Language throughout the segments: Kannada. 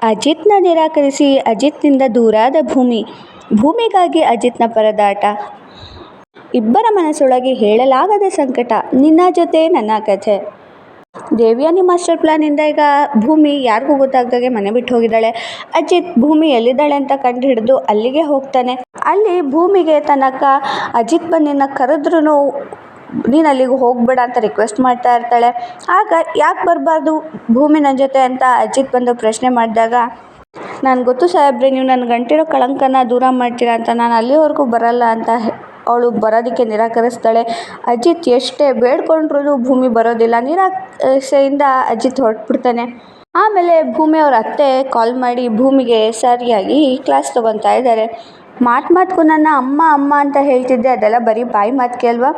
ಅಜಿತ್ನ ನಿರಾಕರಿಸಿ ಅಜಿತ್ನಿಂದ ದೂರಾದ ಭೂಮಿ. ಭೂಮಿಗಾಗಿ ಅಜಿತ್ನ ಪರದಾಟ. ಇಬ್ಬರ ಮನಸ್ಸೊಳಗೆ ಹೇಳಲಾಗದ ಸಂಕಟ. ನಿನ್ನ ಜೊತೆ ನನ್ನ ಕಥೆ. ದೇವ್ಯಾನಿ ಮಾಸ್ಟರ್ ಪ್ಲಾನಿಂದ ಈಗ ಭೂಮಿ ಯಾರಿಗೂ ಗೊತ್ತಾಗ್ದಾಗೆ ಮನೆ ಬಿಟ್ಟು ಹೋಗಿದ್ದಾಳೆ. ಅಜಿತ್ ಭೂಮಿ ಎಲ್ಲಿದ್ದಾಳೆ ಅಂತ ಕಂಡು ಹಿಡಿದು ಅಲ್ಲಿಗೆ ಹೋಗ್ತಾನೆ. ಅಲ್ಲಿ ಭೂಮಿಗೆ ತನಕ ಅಜಿತ್ ಬಂದು ನಿನ್ನ ಕರೆದ್ರೂ ನೀನು ಅಲ್ಲಿಗೆ ಹೋಗ್ಬೇಡ ಅಂತ ರಿಕ್ವೆಸ್ಟ್ ಮಾಡ್ತಾ ಇರ್ತಾಳೆ. ಆಗ ಯಾಕೆ ಬರಬಾರ್ದು ಭೂಮಿ ನನ್ನ ಜೊತೆ ಅಂತ ಅಜಿತ್ ಬಂದು ಪ್ರಶ್ನೆ ಮಾಡಿದಾಗ, ನಾನು ಗೊತ್ತು ಸಾಹೇಬ್ರೆ, ನೀವು ನನ್ನ ಗಂಟಿರೋ ಕಳಂಕನ ದೂರ ಮಾಡ್ತೀರಾ ಅಂತ, ನಾನು ಅಲ್ಲಿವರೆಗೂ ಬರಲ್ಲ ಅಂತ ಅವಳು ಬರೋದಕ್ಕೆ ನಿರಾಕರಿಸ್ತಾಳೆ. ಅಜಿತ್ ಎಷ್ಟೇ ಬೇಡ್ಕೊಂಡ್ರೂ ಭೂಮಿ ಬರೋದಿಲ್ಲ. ನಿರಾಸೆಯಿಂದ ಅಜಿತ್ ಹೊರಟ್ಬಿಡ್ತಾನೆ. ಆಮೇಲೆ ಭೂಮಿ ಅವ್ರ ಅತ್ತೆ ಕಾಲ್ ಮಾಡಿ ಭೂಮಿಗೆ ಸರಿಯಾಗಿ ಕ್ಲಾಸ್ ತೊಗೊತಾ ಇದ್ದಾರೆ. ಮಾತ್ಗೂ ನನ್ನ ಅಮ್ಮ ಅಮ್ಮ ಅಂತ ಹೇಳ್ತಿದ್ದೆ, ಅದೆಲ್ಲ ಬರೀ ಬಾಯಿ ಮಾತಿಗೆ ಅಲ್ವಾ?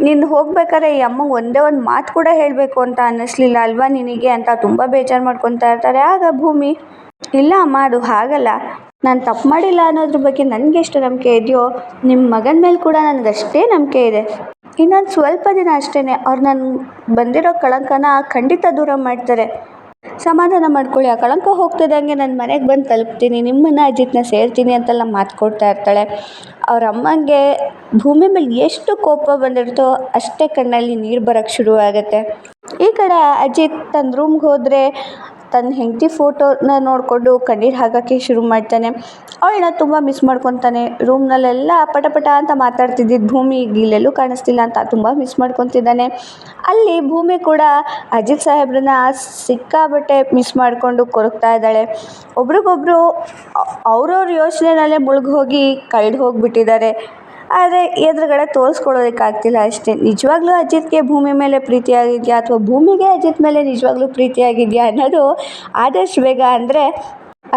ನೀನು ಹೋಗ್ಬೇಕಾದ್ರೆ ಈ ಅಮ್ಮಂಗೆ ಒಂದೇ ಒಂದು ಮಾತು ಕೂಡ ಹೇಳಬೇಕು ಅಂತ ಅನ್ನಿಸ್ಲಿಲ್ಲ ಅಲ್ವಾ ನಿನಗೆ ಅಂತ ತುಂಬ ಬೇಜಾರು ಮಾಡ್ಕೊತಾ ಇರ್ತಾರೆ. ಆಗ ಭೂಮಿ, ಇಲ್ಲ ಅಮ್ಮ, ಅದು ಹಾಗಲ್ಲ, ನಾನು ತಪ್ಪು ಮಾಡಿಲ್ಲ ಅನ್ನೋದ್ರ ಬಗ್ಗೆ ನನಗೆ ಎಷ್ಟು ನಂಬಿಕೆ ಇದೆಯೋ ನಿಮ್ಮ ಮಗನ ಮೇಲೆ ಕೂಡ ನನಗಷ್ಟೇ ನಂಬಿಕೆ ಇದೆ. ಇನ್ನೊಂದು ಸ್ವಲ್ಪ ದಿನ ಅಷ್ಟೇ, ಅವ್ರು ನಾನು ಬಂದಿರೋ ಕಳಂಕನ ಖಂಡಿತ ದೂರ ಮಾಡ್ತಾರೆ. ಸಮಾಧಾನ ಮಾಡ್ಕೊಳ್ಳಿ, ಆ ಕಳಂಕ ಹೋಗ್ತಿದ್ದಂಗೆ ನನ್ನ ಮನೆಗೆ ಬಂದು ತಲುಪ್ತೀನಿ, ನಿಮ್ಮನ್ನು ಅಜಿತ್ನ ಸೇರ್ತೀನಿ ಅಂತೆಲ್ಲ ಮಾತು ಕೊಡ್ತಾ ಇರ್ತಾಳೆ. ಅವ್ರ ಅಮ್ಮಂಗೆ ಭೂಮಿ ಮೇಲೆ ಎಷ್ಟು ಕೋಪ ಬಂದಿರುತ್ತೋ ಅಷ್ಟೇ ಕಣ್ಣಲ್ಲಿ ನೀರು ಬರೋಕ್ಕೆ ಶುರುವಾಗುತ್ತೆ. ಈ ಕಡೆ ಅಜಿತ್ ತನ್ನ ರೂಮ್ಗೆ ಹೋದರೆ ತನ್ನ ಹೆಂಡತಿ ಫೋಟೋನ ನೋಡಿಕೊಂಡು ಕಣ್ಣೀರು ಹಾಕೋಕ್ಕೆ ಶುರು ಮಾಡ್ತಾನೆ. ಅವಳನ್ನ ತುಂಬ ಮಿಸ್ ಮಾಡ್ಕೊತಾನೆ. ರೂಮ್ನಲ್ಲೆಲ್ಲ ಪಟ ಅಂತ ಮಾತಾಡ್ತಿದ್ದಿದ್ದು ಭೂಮಿ ಇಲ್ಲೆಲ್ಲೂ ಕಾಣಿಸ್ತಿಲ್ಲ ಅಂತ ತುಂಬ ಮಿಸ್ ಮಾಡ್ಕೊತಿದ್ದಾನೆ. ಅಲ್ಲಿ ಭೂಮಿ ಕೂಡ ಅಜಿತ್ ಸಾಹೇಬ್ರನ್ನ ಸಿಕ್ಕಾಬಟ್ಟೆ ಮಿಸ್ ಮಾಡಿಕೊಂಡು ಕೊರಗ್ತಾ ಇದ್ದಾಳೆ. ಒಬ್ರಿಗೊಬ್ರು ಅವ್ರವ್ರ ಯೋಚನೆಯಲ್ಲೇ ಮುಳುಗಿ ಹೋಗಿ ಕಳೆದು ಹೋಗಿಬಿಟ್ಟಿದ್ದಾರೆ. ಆದರೆ ಎದುರುಗಡೆ ತೋರಿಸ್ಕೊಳ್ಳೋದಕ್ಕಾಗ್ತಿಲ್ಲ ಅಷ್ಟೇ. ನಿಜವಾಗ್ಲೂ ಅಜಿತ್ಗೆ ಭೂಮಿ ಮೇಲೆ ಪ್ರೀತಿಯಾಗಿದೆಯಾ ಅಥವಾ ಭೂಮಿಗೆ ಅಜಿತ್ ಮೇಲೆ ನಿಜವಾಗ್ಲೂ ಪ್ರೀತಿಯಾಗಿದೆಯಾ ಅನ್ನೋದು ಆದಷ್ಟು ಬೇಗ, ಅಂದರೆ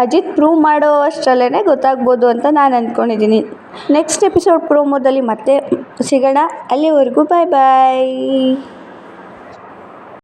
ಅಜಿತ್ ಪ್ರೂವ್ ಮಾಡೋ ಅಷ್ಟರಲ್ಲೇ ಗೊತ್ತಾಗ್ಬೋದು ಅಂತ ನಾನು ಅಂದ್ಕೊಂಡಿದ್ದೀನಿ. ನೆಕ್ಸ್ಟ್ ಎಪಿಸೋಡ್ ಪ್ರೋಮೋದಲ್ಲಿ ಮತ್ತೆ ಸಿಗೋಣ. ಅಲ್ಲಿವರೆಗೂ ಬಾಯ್ ಬಾಯ್.